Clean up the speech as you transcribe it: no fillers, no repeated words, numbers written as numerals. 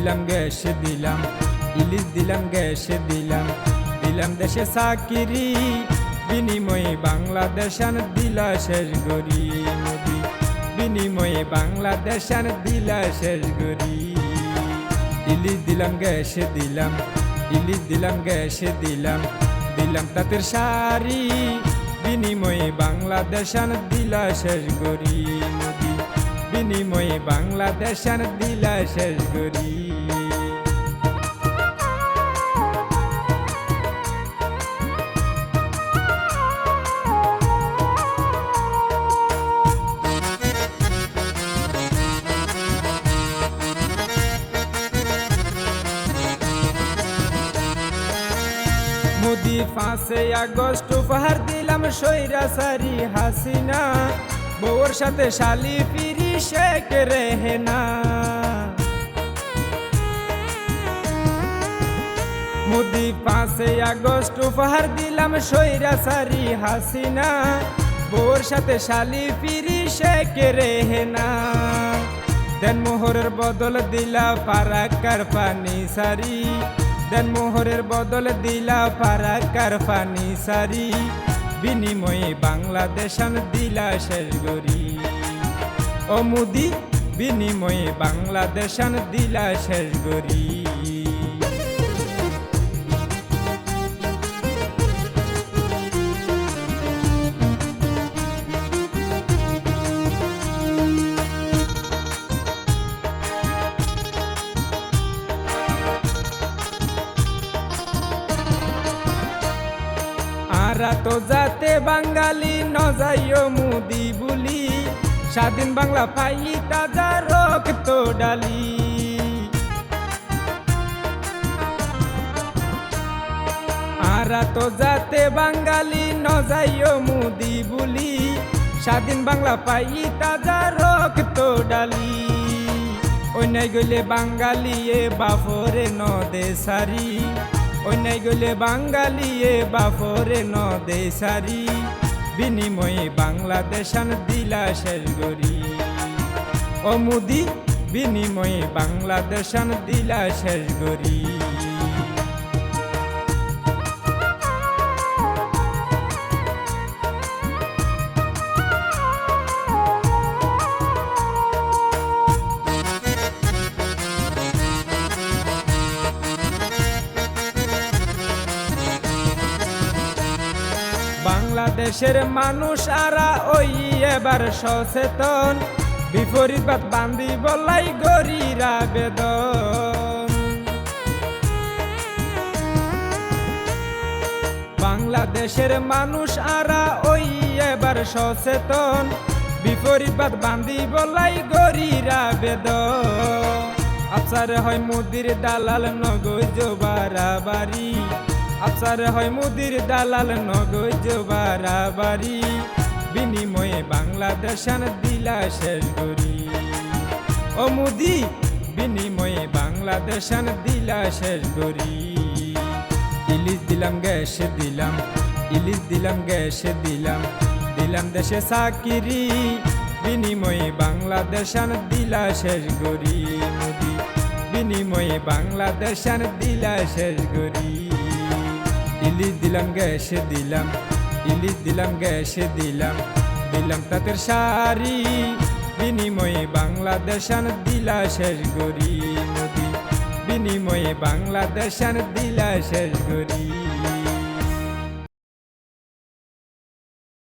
দিলাম গ্যাসে দিলাম, ইলিশ দিলাম গ্যাসে দিলাম, দিলাম দেশে চাকিরি, বিনিময়ে বাংলাদেশ আন দিলা শেষ গরি। মোদি বিনিময়ে বাংলাদেশ আন দিলা শেষ গরি। ইলিশ দিলাম গ্যাসে দিলাম, ইলিশ দিলাম গ্যাসে দিলাম, দিলাম তাঁতের শাড়ি, বিনিময়ে বাংলাদেশ আন দিলা শেষ গরি। মোদি বিনিময়ে বাংলাদেশ আন দিলা শেষ গরি। মোদি 5 আগস্ট উপহার দিলাম স্বৈরাচারী হাসিনা, বউর সাথে শালি ফিরি শেখ রেহেনা। মোদি 5 আগস্ট উপহার দিলাম স্বৈরাচারী হাসিনা, বউর সাথে শালি ফিরি শেখ রেহেনা। দেন মোহরের বদল দিলা ফারাক্কার পানি সারি, দেন মোহরের বদল দিলা ফারাক্কার পানি সারি, বিনিময়ে বাংলাদেশ আন দিলা শেষ গরি। ও মোদি বিনিময়ে বাংলাদেশ আন দিলা শেষ গরি। আরা তো যাতে বাঙালি ন যাইও মুদি বুলি, স্বাধীন বাংলা পাই তাজা রক্ত ডালি। আরা তো যাতে বাঙালি ন যাইও মুদি বুলি, স্বাধীন বাংলা পাই তাজা রক্ত ডালি। ওই নাই গইলে বাঙালি এ বাফরে ন দে সারি, ওই নাই গইলে বাঙালি এ বাফরে ন দে সারি, বিনিময়ে বাংলাদেশ আন দিলা শেষ গরি। ও মোদি বিনিময়ে বাংলাদেশ আন দিলা শেষ গরি। বাংলাদেশের মানুষ আরা ওই এবার সচেতন, বিপরীতবাদ বান্ধি বলাই গরিরা বেদন। বাংলাদেশের মানুষ আরা ওই এবার সচেতন, বিপরীতবাদ বান্ধি বলাই গরিরা বেদন। আফসার হয় মোদির দালাল নগজ বাড়াবাড়ি, আফসার হয় মোদির দালাল নগজ বাড়াবাড়ি, বিনিময়ে বাংলাদেশ আন দিলা শেষ গরি। ও মোদি বিনিময়ে বাংলাদেশ আন দিলা শেষ গরি। ইলিশ দিলাম গ্যাসে দিলাম, ইলিশ দিলাম গ্যাসে দিলাম, দিলাম দেশে চাকিরি, বিনিময়ে বাংলাদেশ আন দিলা শেষ গরি। মোদি বিনিময়ে বাংলাদেশ আন দিলা শেষ গরি। ইলিশ দিলাম গ্যাসে দিলাম, ইলিশ দিলাম গ্যাসে দিলাম, দিলাম তাঁতের শাড়ি, বিনিময়ে বাংলাদেশ আন দিলা শেষ গরি। মোদি বিনিময়ে বাংলাদেশ আন দিলা শেষ গরি।